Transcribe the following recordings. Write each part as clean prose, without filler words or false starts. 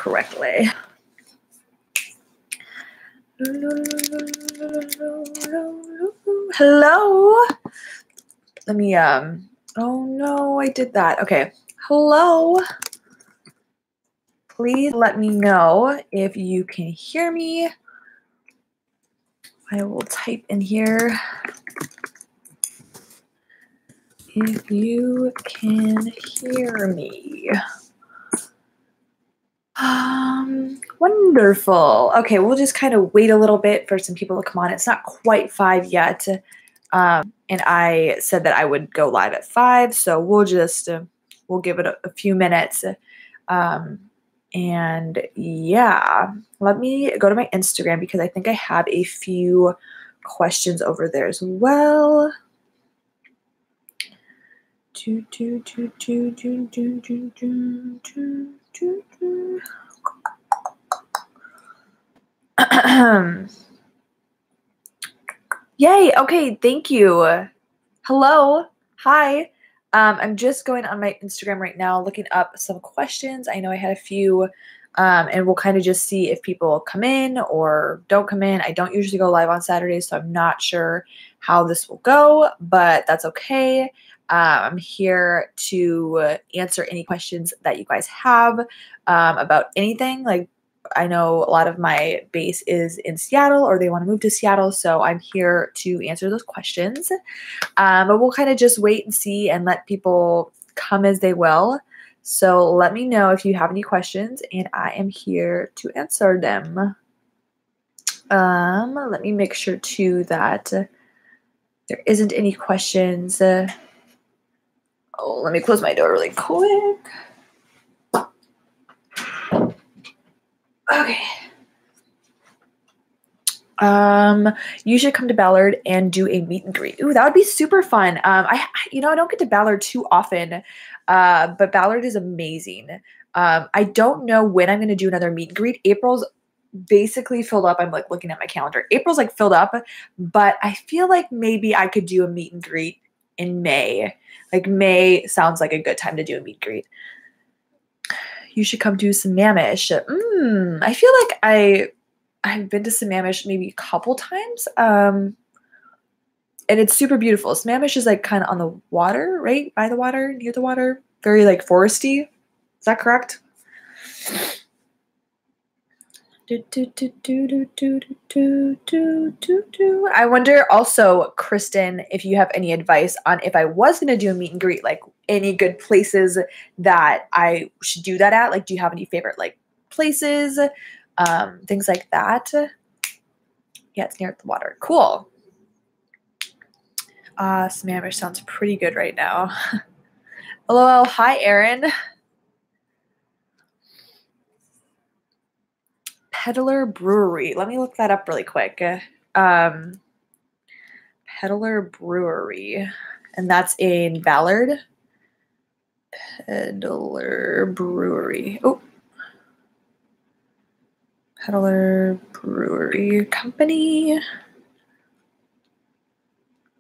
correctly. Hello. Let me, oh no, I did that. Okay. Hello. Please let me know if you can hear me. I will type in here if you can hear me. Wonderful. Okay, we'll just kind of wait a little bit for some people to come on. It's not quite 5 yet. And I said that I would go live at 5, so we'll just, we'll give it a few minutes. And yeah, let me go to my Instagram because I think I have a few questions over there as well. Yay. Okay. Thank you. Hello. Hi. I'm just going on my Instagram right now, looking up some questions. I know I had a few, and we'll kind of just see if people come in or don't come in. I don't usually go live on Saturdays, so I'm not sure how this will go, but that's okay. I'm here to answer any questions that you guys have about anything. Like, I know a lot of my base is in Seattle or they want to move to Seattle, so I'm here to answer those questions. But we'll kind of just wait and see and let people come as they will. So let me know if you have any questions and I am here to answer them. Let me make sure too that there isn't any questions. Oh, let me close my door really quick. Okay. You should come to Ballard and do a meet and greet. Ooh, that would be super fun. I don't get to Ballard too often, but Ballard is amazing. I don't know when I'm going to do another meet and greet. April's basically filled up. I'm like looking at my calendar. April's like filled up, but I feel like maybe I could do a meet and greet in May. Like May sounds like a good time to do a meet and greet. You should come do Sammamish. I feel like I've been to Sammamish maybe a couple times. And it's super beautiful. Sammamish is like kind of on the water, right? By the water, near the water. Very like foresty. Is that correct? I wonder also, Kristen, if you have any advice on if I was going to do a meet and greet, like any good places that I should do that at. Like, do you have any favorite like places, things like that? Yeah, it's near the water. Cool. Sammamish sounds pretty good right now. Hello. Hi, Erin. Peddler Brewery. Let me look that up really quick. Peddler Brewery. And that's in Ballard. Peddler Brewery. Oh. Peddler Brewery Company.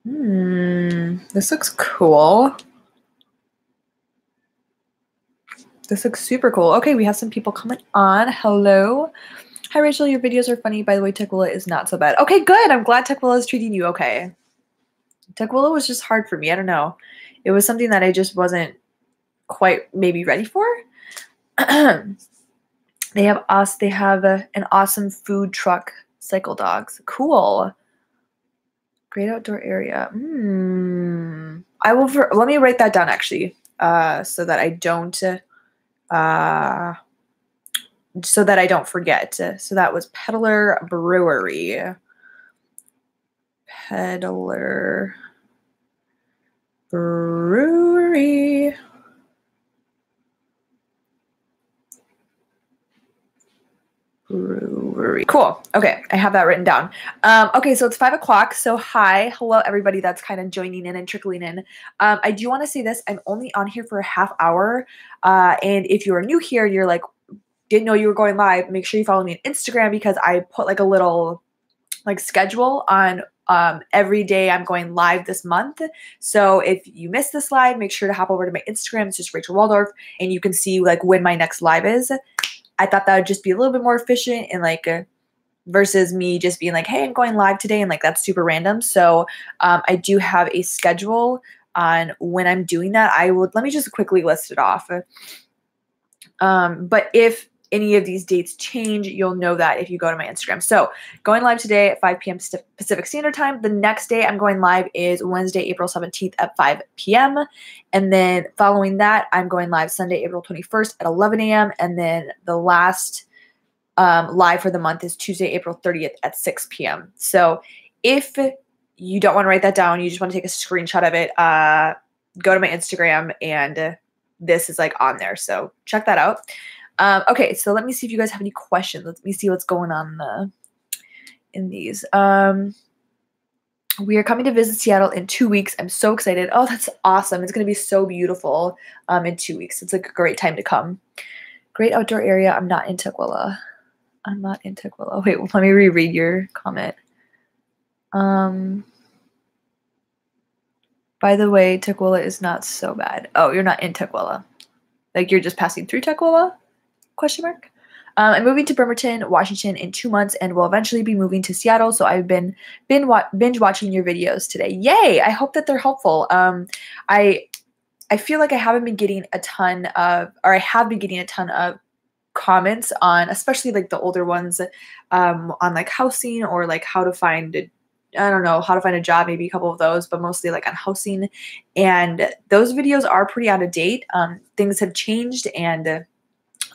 This looks cool. This looks super cool. Okay, we have some people coming on. Hello. Hi, Rachel. Your videos are funny. By the way, Tacoma is not so bad. Okay, good. I'm glad Tacoma is treating you okay. Tacoma was just hard for me. I don't know. It was something that I just wasn't quite maybe ready for. They have an awesome food truck, Cycle Dogs. Cool. Great outdoor area. Let me write that down actually, so that I don't forget. So that was Peddler Brewery. Peddler Brewery. Brewery. Cool. Okay, I have that written down. Okay, so it's 5 o'clock. So hi, hello everybody that's kind of joining in and trickling in. I do want to say this. I'm only on here for a half hour. And if you are new here and you're like, didn't know you were going live, make sure you follow me on Instagram because I put like a little like schedule on every day I'm going live this month. So if you missed this live, make sure to hop over to my Instagram. It's just Rachel.walorf, and you can see like when my next live is. I thought that would just be a little bit more efficient and like versus me just being like, hey, I'm going live today, and like that's super random. So I do have a schedule on when I'm doing that. Let me just quickly list it off. But if any of these dates change, you'll know that if you go to my Instagram. So going live today at 5 p.m. Pacific Standard Time. The next day I'm going live is Wednesday, April 17th at 5 p.m. And then following that, I'm going live Sunday, April 21st at 11 a.m. And then the last live for the month is Tuesday, April 30th at 6 p.m. So if you don't want to write that down, you just want to take a screenshot of it, go to my Instagram, and this is like on there. So check that out. Okay, so let me see if you guys have any questions. Let me see what's going on in these. We are coming to visit Seattle in 2 weeks. I'm so excited. Oh, that's awesome. It's going to be so beautiful in 2 weeks. It's like a great time to come. Great outdoor area. I'm not in Tukwila. Wait, let me reread your comment. By the way, Tukwila is not so bad. Oh, you're not in Tukwila. Like you're just passing through Tukwila? Question mark. I'm moving to Bremerton, Washington in 2 months and will eventually be moving to Seattle. So I've been binge watching your videos today. Yay! I hope that they're helpful. I feel like I haven't been getting a ton of, or I have been getting a ton of comments on, especially like the older ones, on like housing or like how to find how to find a job, maybe a couple of those, but mostly like on housing. And those videos are pretty out of date. Things have changed, and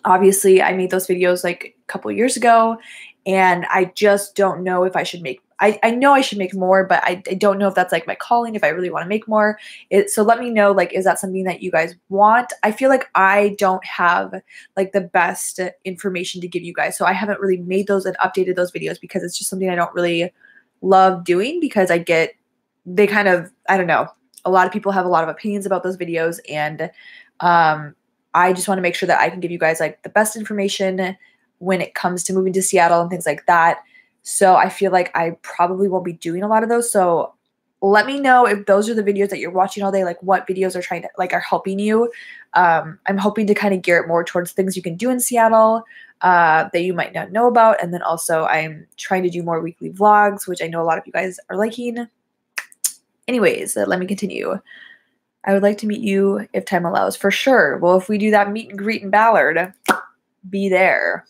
obviously I made those videos like a couple of years ago, and I just don't know if I should make, I know I should make more, but I don't know if that's like my calling, if I really want to make more. So let me know, like, is that something that you guys want? I feel like I don't have like the best information to give you guys. So I haven't really made those and updated those videos because it's just something I don't really love doing, because they kind of, I don't know. A lot of people have a lot of opinions about those videos, and I just want to make sure that I can give you guys like the best information when it comes to moving to Seattle and things like that. So I feel like I probably won't be doing a lot of those. So let me know if those are the videos that you're watching all day, like what videos are trying to like are helping you. I'm hoping to kind of gear it more towards things you can do in Seattle that you might not know about. And then also I'm trying to do more weekly vlogs, which I know a lot of you guys are liking. Anyways, let me continue. I would like to meet you if time allows. For sure. Well, if we do that meet and greet in Ballard, be there.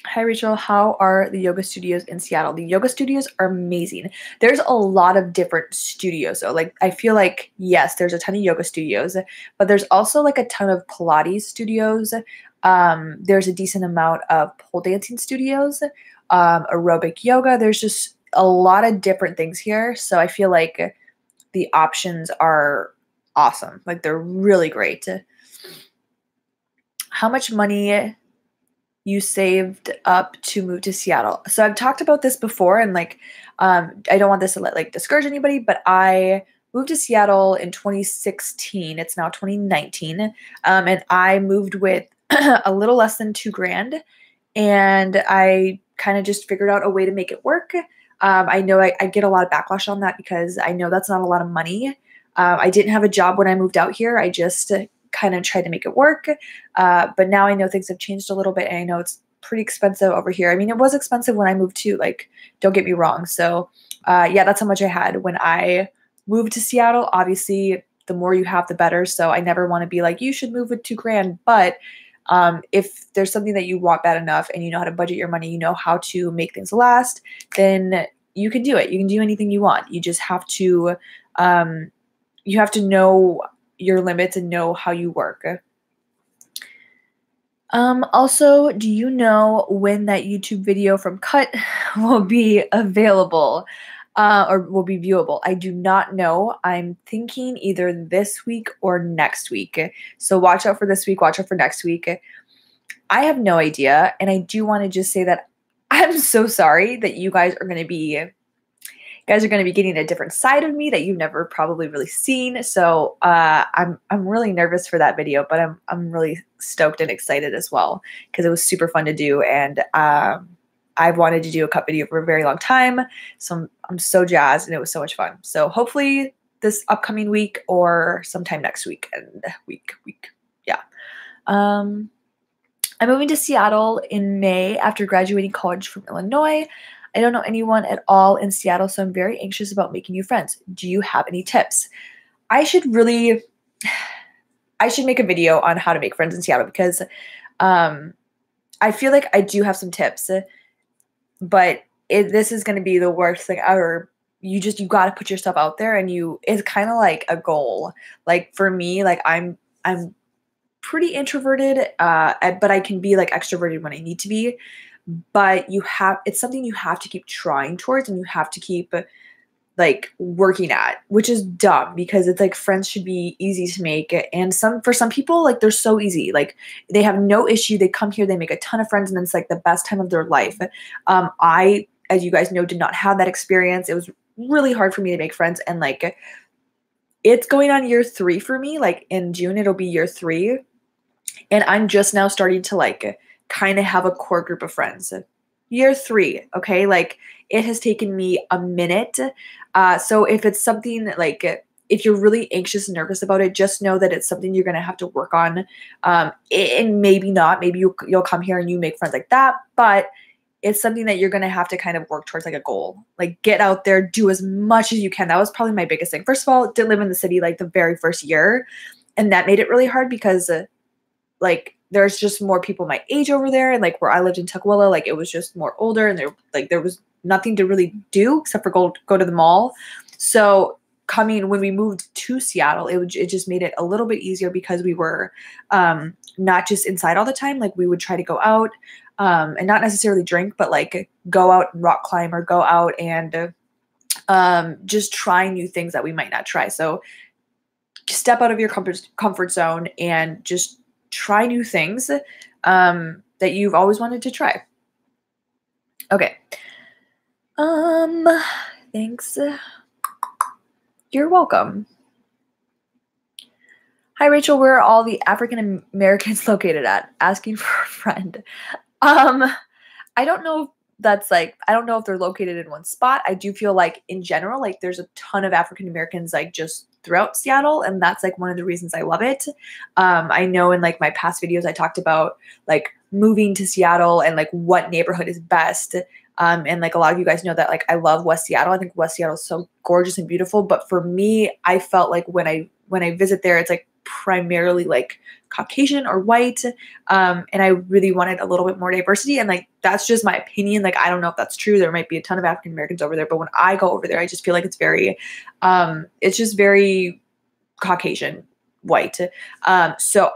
Hi, Rachel. How are the yoga studios in Seattle? The yoga studios are amazing. There's a lot of different studios. So like, I feel like, yes, there's a ton of yoga studios, but there's also like a ton of Pilates studios. There's a decent amount of pole dancing studios, aerobic yoga. There's just a lot of different things here. So I feel like the options are awesome. Like they're really great. How much money you saved up to move to Seattle? So I've talked about this before, and like, I don't want this to like discourage anybody, but I moved to Seattle in 2016. It's now 2019. And I moved with a little less than $2,000, and I kind of just figured out a way to make it work. I know I get a lot of backlash on that because I know that's not a lot of money. I didn't have a job when I moved out here. I just kind of tried to make it work. But now I know things have changed a little bit, and I know it's pretty expensive over here. I mean, it was expensive when I moved too, like, don't get me wrong. So yeah, that's how much I had when I moved to Seattle. Obviously, the more you have, the better. So I never want to be like, you should move with $2,000. But if there's something that you want bad enough and you know how to budget your money, you know how to make things last, then you can do it. You can do anything you want. You just have to, know your limits and know how you work. Also, do you know when that YouTube video from Cut will be available or will be viewable? I do not know. I'm thinking either this week or next week. So watch out for this week, watch out for next week. I have no idea. And I do want to just say that I'm so sorry that you guys are going to be getting a different side of me that you've never probably really seen. So I'm really nervous for that video, but I'm really stoked and excited as well because it was super fun to do, and I've wanted to do a cut video for a very long time. So I'm so jazzed, and it was so much fun. So hopefully this upcoming week or sometime next week. Yeah. I'm moving to Seattle in May after graduating college from Illinois. I don't know anyone at all in Seattle, so I'm very anxious about making new friends. Do you have any tips? I should really, I should make a video on how to make friends in Seattle because I feel like I do have some tips, but this is going to be the worst thing ever. You got to put yourself out there, and it's kind of like a goal. Like for me, like I'm pretty introverted, but I can be like extroverted when I need to be. But it's something you have to keep trying towards, and you have to keep like working at, which is dumb because it's like friends should be easy to make. And for some people, like they're so easy, like they have no issue. They come here, they make a ton of friends, and it's like the best time of their life. I, as you guys know, did not have that experience. It was really hard for me to make friends. And like, it's going on year 3 for me. Like in June, it'll be year 3. And I'm just now starting to like kind of have a core group of friends. Year 3, okay? Like it has taken me a minute. So if it's something like, if you're really anxious and nervous about it, just know that it's something you're going to have to work on. And maybe not, maybe you'll come here and you make friends like that, but it's something that you're going to have to kind of work towards, like a goal. Like get out there, do as much as you can. That was probably my biggest thing. First of all, didn't live in the city like the very first year. And that made it really hard because like there's just more people my age over there, and like where I lived in Tacoma, like it was just more older, and there was nothing to really do except for go to the mall. So when we moved to Seattle, it just made it a little bit easier because we were not just inside all the time. Like we would try to go out and not necessarily drink, but like go out and rock climb or go out and just try new things that we might not try. So step out of your comfort zone and just try new things that you've always wanted to try. Okay. Thanks. You're welcome. Hi, Rachel. Where are all the African Americans located at? Asking for a friend. I don't know if that's like, I don't know if they're located in one spot. I do feel like in general, like there's a ton of African Americans like just throughout Seattle, and that's like one of the reasons I love it. I know in like my past videos I talked about like moving to Seattle and like what neighborhood is best. And like a lot of you guys know that like I love West Seattle. I think West Seattle is so gorgeous and beautiful. But for me, I felt like when I visit there, it's like primarily like Caucasian or white. And I really wanted a little bit more diversity. And like, that's just my opinion. Like, I don't know if that's true. There might be a ton of African Americans over there, but when I go over there, I just feel like it's just very Caucasian white. So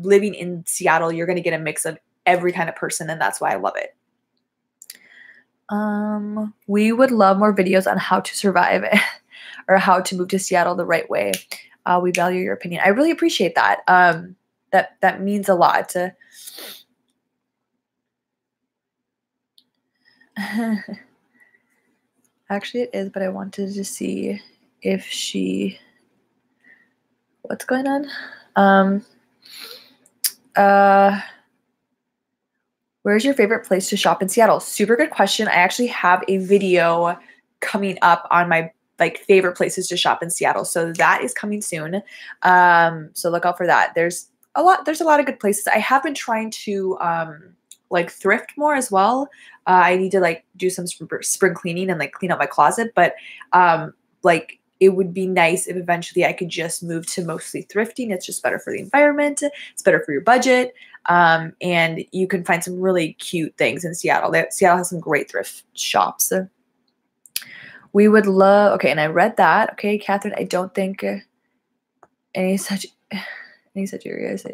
living in Seattle, you're going to get a mix of every kind of person. And that's why I love it. We would love more videos on how to survive or how to move to Seattle the right way. We value your opinion. I really appreciate that. That means a lot. Actually, it is, but I wanted to see if what's going on? Where's your favorite place to shop in Seattle? Super good question. I actually have a video coming up on my like favorite places to shop in Seattle. So that is coming soon. So look out for that. There's a lot of good places. I have been trying to like thrift more as well. I need to like do some spring cleaning and like clean up my closet, but like it would be nice if eventually I could just move to mostly thrifting. It's just better for the environment. It's better for your budget. And you can find some really cute things in Seattle. Seattle has some great thrift shops. We would love, okay, and I read that. Okay, Catherine, I don't think any such areas.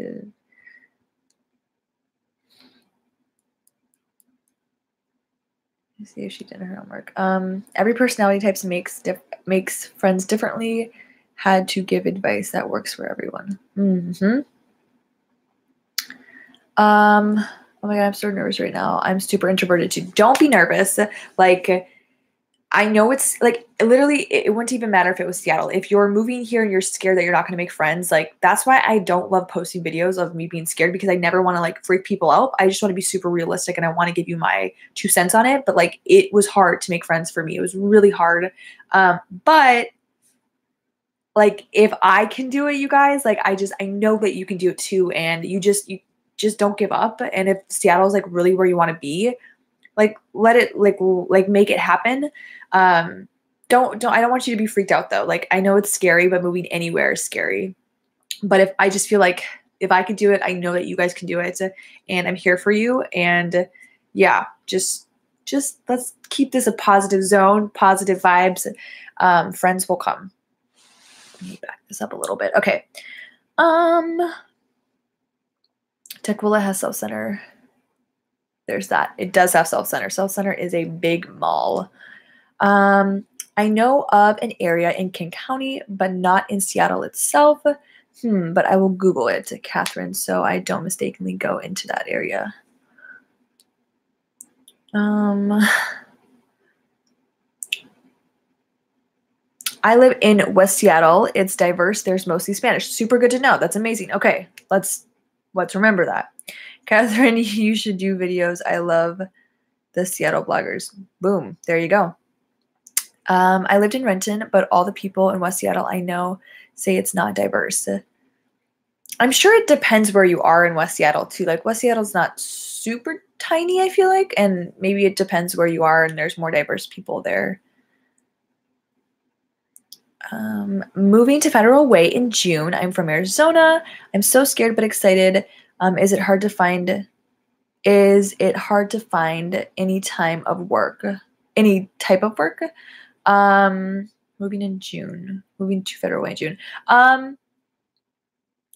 Let's see if she did her homework. Every personality type makes friends differently. Had to give advice that works for everyone. Oh my God, I'm so nervous right now. I'm super introverted too. Don't be nervous. Like, I know it's like literally it wouldn't even matter if it was Seattle. If you're moving here and you're scared that you're not going to make friends, like that's why I don't love posting videos of me being scared, because I never want to like freak people out. I just want to be super realistic and I want to give you my 2 cents on it. But like it was hard to make friends for me. It was really hard. But like if I can do it, you guys, like I know that you can do it too. And you just don't give up. And if Seattle's like really where you want to be, like let it like make it happen. Don't I don't want you to be freaked out though. Like I know it's scary, but moving anywhere is scary. But if I just feel like if I could do it, I know that you guys can do it, and I'm here for you. And yeah, just let's keep this a positive zone, positive vibes. Friends will come. Let me back this up a little bit. Okay. Tacoma has self-center. There's that. It does have self-center. Self-center is a big mall. I know of an area in King County, but not in Seattle itself. But I will Google it, Catherine, so I don't mistakenly go into that area. I live in West Seattle. It's diverse. There's mostly Spanish. Super good to know. That's amazing. Okay, let's remember that. Catherine, you should do videos. I love the Seattle bloggers. Boom. There you go. I lived in Renton, but all the people in West Seattle I know say it's not diverse. I'm sure it depends where you are in West Seattle too. Like West Seattle's not super tiny, I feel like, and maybe it depends where you are and there's more diverse people there. Moving to Federal Way in June. I'm from Arizona. I'm so scared but excited. Is it hard to find any time of work? Any type of work? Moving in June. Moving to Federal Way in June.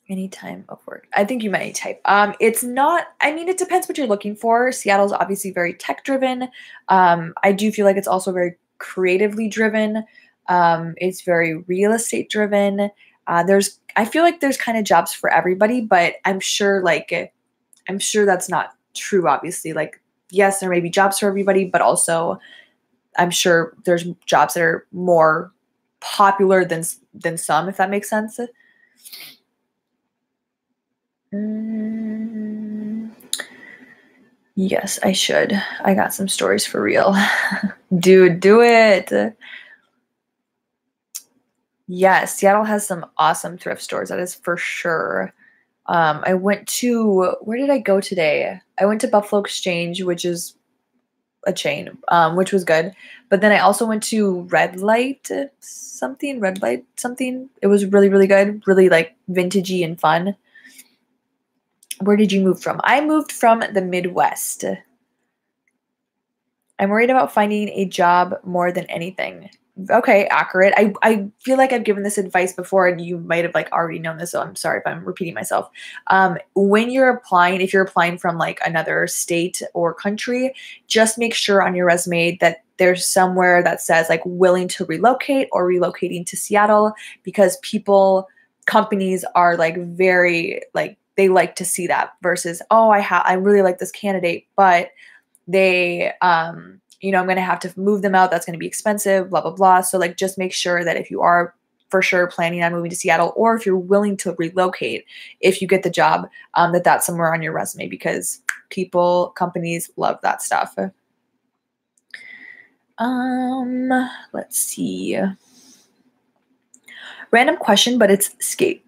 Any time of work. I think you meant any type. It's not, I mean, it depends what you're looking for. Seattle's obviously very tech driven. I do feel like it's also very creatively driven. It's very real estate driven. I feel like there's kind of jobs for everybody, but I'm sure that's not true, obviously. Like, yes, there may be jobs for everybody, but also I'm sure there's jobs that are more popular than some, if that makes sense. Yes, I should. I got some stories for real. Dude, do it. Yes, Seattle has some awesome thrift stores. That is for sure. Where did I go today? I went to Buffalo Exchange, which is a chain, which was good. But then I also went to Red Light something. It was really, really good. Really like vintagey and fun. Where did you move from? I moved from the Midwest. I'm worried about finding a job more than anything. Okay, accurate. I feel like I've given this advice before and you might have like already known this, so I'm sorry if I'm repeating myself. When you're applying, if you're applying from like another state or country, just make sure on your resume that there's somewhere that says like willing to relocate or relocating to Seattle, because companies are like very like, they like to see that versus, oh, I really like this candidate, but they, I'm going to have to move them out. That's going to be expensive, blah, blah, blah. So like, just make sure that if you are for sure planning on moving to Seattle, or if you're willing to relocate, if you get the job, that's somewhere on your resume, because companies love that stuff. Let's see. Random question, but it's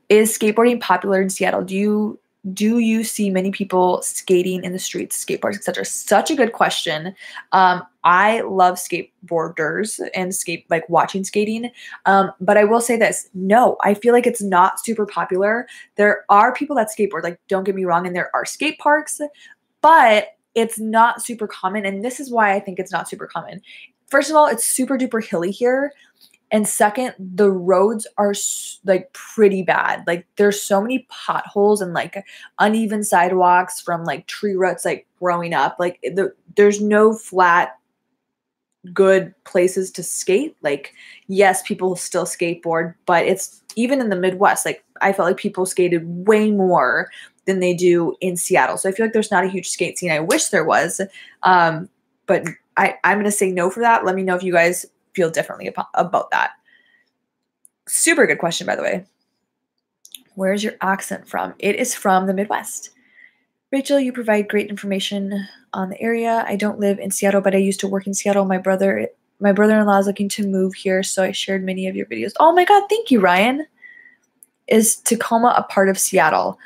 is skateboarding popular in Seattle? Do you see many people skating in the streets, skateboards, etc.? Such a good question. I love skateboarders and watching skating. But I will say this. No, I feel like it's not super popular. There are people that skateboard, like, don't get me wrong, and there are skate parks, but it's not super common. And this is why I think it's not super common. First of all, it's super duper hilly here. And second, the roads are like pretty bad. Like there's so many potholes and like uneven sidewalks from like tree roots like growing up. Like there's no flat, good places to skate. Like, yes, people still skateboard, but it's even in the Midwest. Like I felt like people skated way more than they do in Seattle. So I feel like there's not a huge skate scene. I wish there was. But I'm going to say no for that. Let me know if you guys feel differently about that. Super good question, by the way. Where's your accent from? It is from the Midwest. Rachel, you provide great information on the area. I don't live in Seattle, but I used to work in Seattle. My brother-in-law is looking to move here, so I shared many of your videos. Oh my God, thank you, Ryan. Is Tacoma a part of Seattle?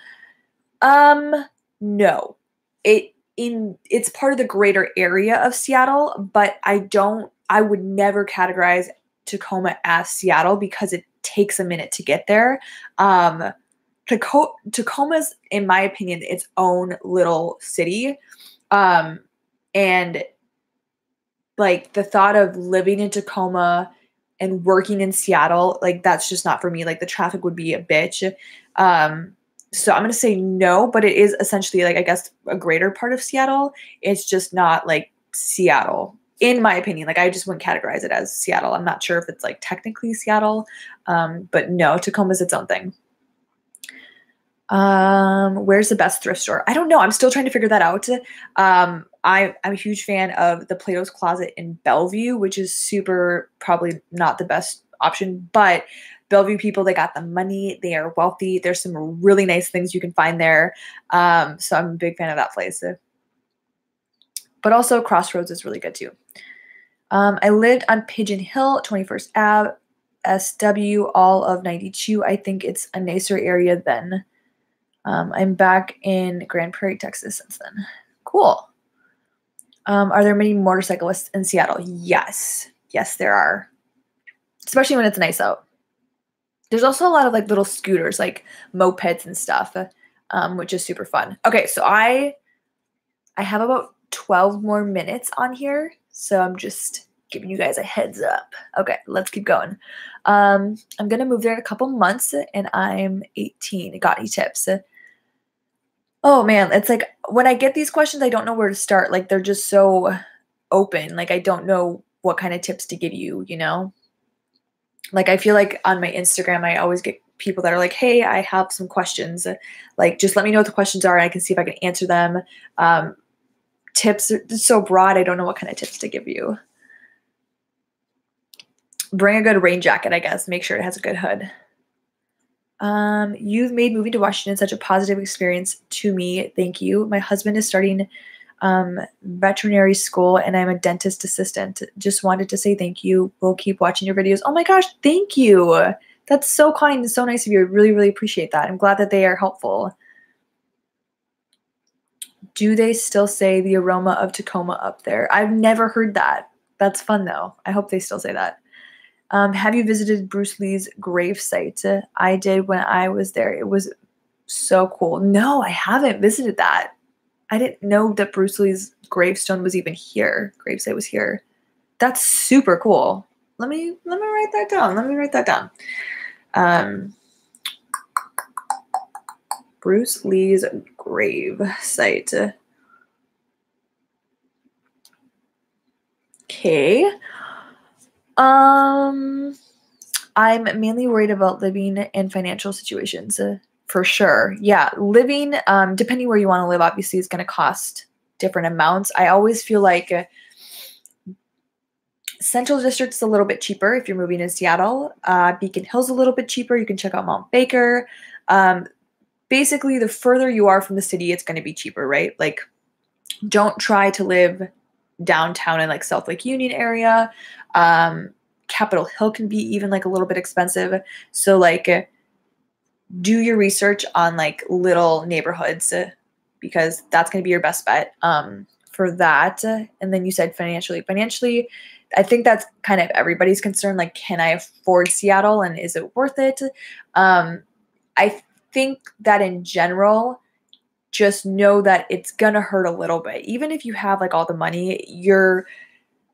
No. It's part of the greater area of Seattle, but I would never categorize Tacoma as Seattle because it takes a minute to get there. Tacoma's, in my opinion, its own little city. And like the thought of living in Tacoma and working in Seattle, like that's just not for me. Like the traffic would be a bitch. So I'm going to say no, but it is essentially like, I guess, a greater part of Seattle. It's just not like Seattle, in my opinion. Like I just wouldn't categorize it as Seattle. I'm not sure if it's like technically Seattle. But no, Tacoma is its own thing. Where's the best thrift store? I don't know. I'm still trying to figure that out. I'm a huge fan of the Plato's Closet in Bellevue, which is probably not the best option, but Bellevue people, they got the money, they are wealthy. There's some really nice things you can find there. So I'm a big fan of that place. But also Crossroads is really good too. I lived on Pigeon Hill, 21st Ave, SW, all of 92. I think it's a nicer area then. I'm back in Grand Prairie, Texas since then. Cool. Are there many motorcyclists in Seattle? Yes. Yes, there are. Especially when it's nice out. There's also a lot of like little scooters, like mopeds and stuff, which is super fun. Okay, so I have about 12 more minutes on here, so I'm just giving you guys a heads up. Okay, let's keep going. I'm going to move there in a couple months, and I'm 18. Got any tips? Oh, man, it's like when I get these questions, I don't know where to start. Like, they're just so open. Like, I don't know what kind of tips to give you, you know? Like, I feel like on my Instagram, I always get people that are like, hey, I have some questions. Like, just let me know what the questions are, and I can see if I can answer them. Tips are so broad, I don't know what kind of tips to give you. Bring a good rain jacket, I guess. Make sure it has a good hood. You've made moving to Washington such a positive experience to me. Thank you. My husband is starting veterinary school, and I'm a dentist assistant. Just wanted to say thank you. We'll keep watching your videos. Oh my gosh, thank you. That's so kind and so nice of you. I really, really appreciate that. I'm glad that they are helpful. Do they still say the aroma of Tacoma up there? I've never heard that. That's fun though. I hope they still say that. Have you visited Bruce Lee's grave site? I did when I was there. It was so cool. No, I haven't visited that. I didn't know that Bruce Lee's gravestone was even here. Gravesite was here. That's super cool. Let me write that down. Let me write that down. Bruce Lee's grave site. Okay. I'm mainly worried about living and financial situations. For sure. Yeah. Living, depending where you want to live, obviously is going to cost different amounts. I always feel like Central District's a little bit cheaper if you're moving in Seattle. Beacon Hill's a little bit cheaper. You can check out Mount Baker. Basically, the further you are from the city, it's going to be cheaper, right? Like, don't try to live downtown in like South Lake Union area. Capitol Hill can be even like a little bit expensive. So like, do your research on like little neighborhoods because that's going to be your best bet for that. And then you said financially, I think that's kind of everybody's concern. Like, can I afford Seattle and is it worth it? I think that in general, just know that it's going to hurt a little bit. Even if you have like all the money, you're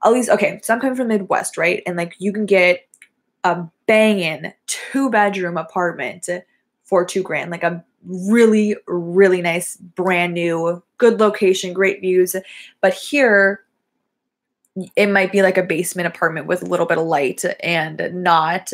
at least, okay, so I'm coming from the Midwest, right? And like you can get a banging 2-bedroom apartment for $2,000, like a really, really nice, brand new, good location, great views. But here, it might be like a basement apartment with a little bit of light and not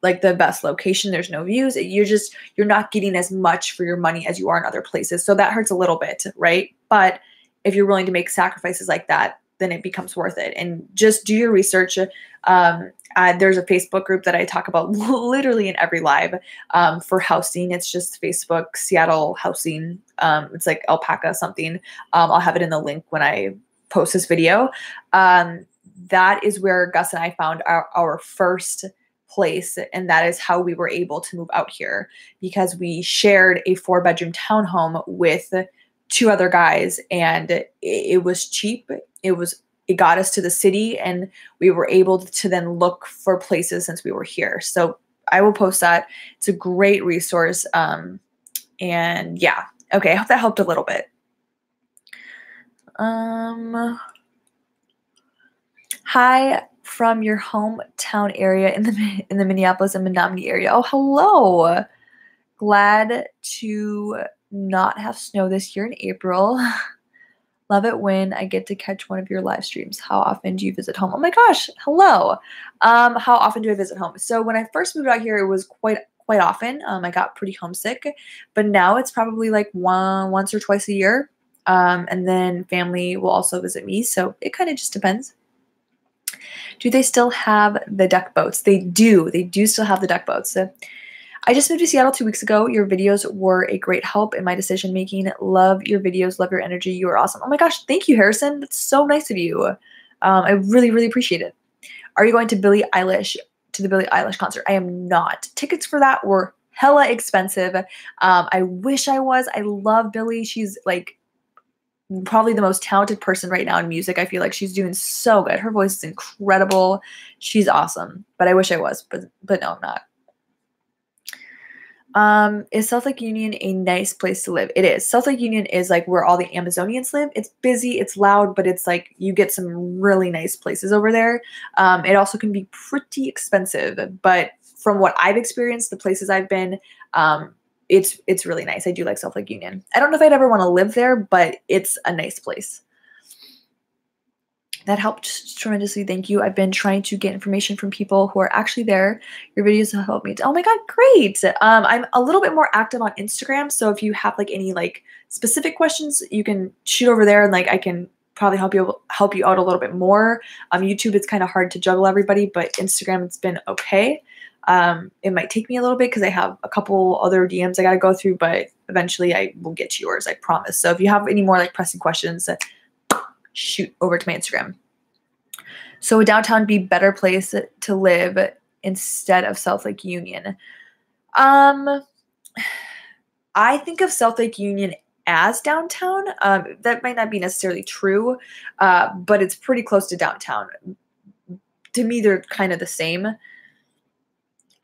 like the best location. There's no views. You're not getting as much for your money as you are in other places. So that hurts a little bit, right? But if you're willing to make sacrifices like that, then it becomes worth it. And just do your research. There's a Facebook group that I talk about literally in every live for housing. It's just Facebook Seattle housing. It's like alpaca something. I'll have it in the link when I post this video. That is where Gus and I found our first place, and that is how we were able to move out here, because we shared a 4-bedroom townhome with two other guys, and it was cheap. It got us to the city, and we were able to then look for places since we were here. So I will post that. It's a great resource. And yeah, okay, I hope that helped a little bit. Hi from your hometown area in the Minneapolis and Menominee area. Oh, hello. Glad to not have snow this year in April. Love it when I get to catch one of your live streams. How often do you visit home? Oh my gosh, hello. How often do I visit home? So when I first moved out here, it was quite often. I got pretty homesick, but now it's probably like once or twice a year. And then family will also visit me, so it kind of just depends. Do they still have the duck boats? They do. They do still have the duck boats. I just moved to Seattle 2 weeks ago. Your videos were a great help in my decision making. Love your videos. Love your energy. You are awesome. Oh my gosh. Thank you, Harrison. That's so nice of you. I really, really appreciate it. Are you going to the Billie Eilish concert? I am not. Tickets for that were hella expensive. I wish I was. I love Billie. She's like probably the most talented person right now in music. I feel like she's doing so good. Her voice is incredible. She's awesome. But I wish I was, but no, I'm not. Is South Lake Union a nice place to live? It is. South Lake Union is like where all the Amazonians live. It's busy, it's loud, but it's like you get some really nice places over there. It also can be pretty expensive, but from what I've experienced, the places I've been, it's really nice. I do like South Lake Union. I don't know if I'd ever want to live there, but it's a nice place. That helped tremendously. Thank you. I've been trying to get information from people who are actually there. Your videos have helped me. Oh my God, great. I'm a little bit more active on Instagram. So if you have like any like specific questions, you can shoot over there and like I can probably help you out a little bit more. YouTube, it's kind of hard to juggle everybody, but Instagram, it's been okay. It might take me a little bit because I have a couple other DMs I got to go through, but eventually I will get to yours, I promise. So if you have any more like pressing questions, shoot over to my Instagram. So would downtown be a better place to live instead of South Lake Union? I think of South Lake Union as downtown. That might not be necessarily true, but it's pretty close to downtown. To me, they're kind of the same.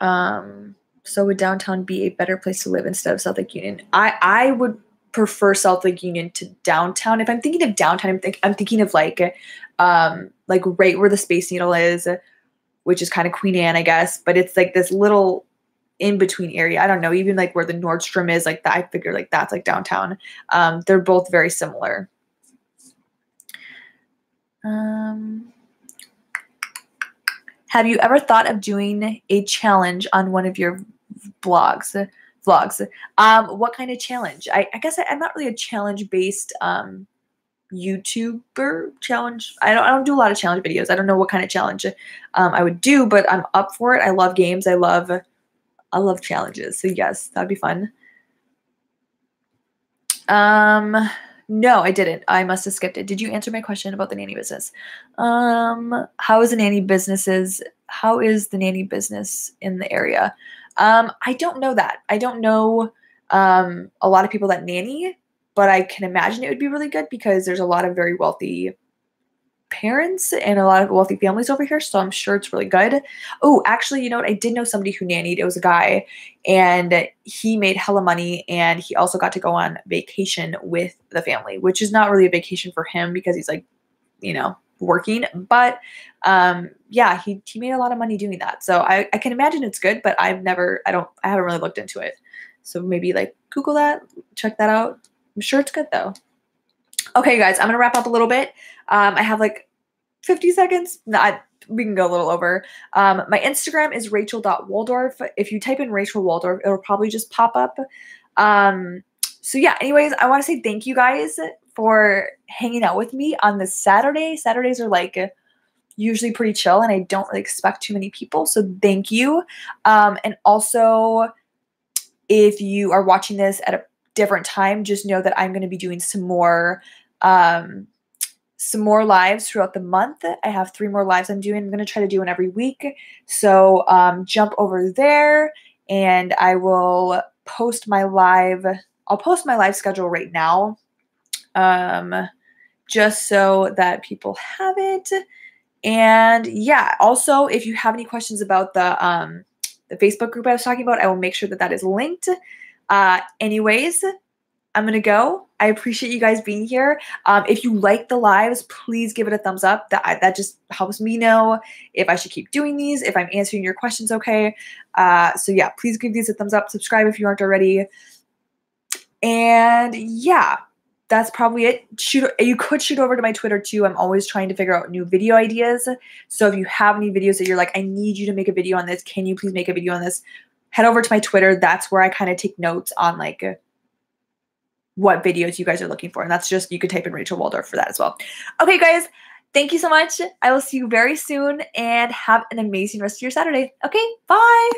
So would downtown be a better place to live instead of South Lake Union? I would prefer South Lake Union to downtown. If I'm thinking of downtown, I'm thinking of like right where the Space Needle is, which is kind of Queen Anne, I guess. But it's like this little in between area. I don't know, even like where the Nordstrom is, like that. I figure like that's like downtown. They're both very similar. Have you ever thought of doing a challenge on one of your vlogs? What kind of challenge? I guess I'm not really a challenge-based YouTuber challenge. I don't do a lot of challenge videos. I don't know what kind of challenge I would do, but I'm up for it. I love games. I love challenges. So yes, that'd be fun. No, I didn't. I must have skipped it. Did you answer my question about the nanny business? How is the nanny business in the area? I don't know that. I don't know a lot of people that nanny, but I can imagine it would be really good because there's a lot of very wealthy parents and a lot of wealthy families over here, so I'm sure it's really good. Oh, actually, you know what? I did know somebody who nannied. It was a guy, and he made hella money, and he also got to go on vacation with the family, which is not really a vacation for him because he's like, working. But yeah, he made a lot of money doing that. So I can imagine it's good, but I haven't really looked into it. So maybe like Google that, check that out. I'm sure it's good though. Okay, guys, I'm going to wrap up a little bit. I have like 50 seconds. We can go a little over. My Instagram is Rachel.walorf. If you type in Rachel.walorf, it'll probably just pop up. So yeah, anyways, I want to say thank you guys for hanging out with me on this Saturday. Saturdays are like usually pretty chill, and I don't really expect too many people. So thank you. And also, if you are watching this at a different time, just know that I'm going to be doing some more lives throughout the month. I have 3 more lives I'm doing. I'm going to try to do one every week. So jump over there, and I will post my live. I'll post my live schedule right now. just so that people have it. And yeah, also, if you have any questions about the Facebook group I was talking about, I will make sure that that is linked. Anyways, I'm going to go. I appreciate you guys being here. If you like the lives, please give it a thumbs up. That just helps me know if I should keep doing these, if I'm answering your questions okay. So yeah, please give these a thumbs up. Subscribe if you aren't already. And yeah, that's probably it. You could shoot over to my Twitter too. I'm always trying to figure out new video ideas. So if you have any videos that you're like, I need you to make a video on this, can you please make a video on this? Head over to my Twitter. That's where I kind of take notes on like what videos you guys are looking for. And that's just, you could type in Rachel Waldorf for that as well. Okay, guys, thank you so much. I will see you very soon and have an amazing rest of your Saturday. Okay, bye.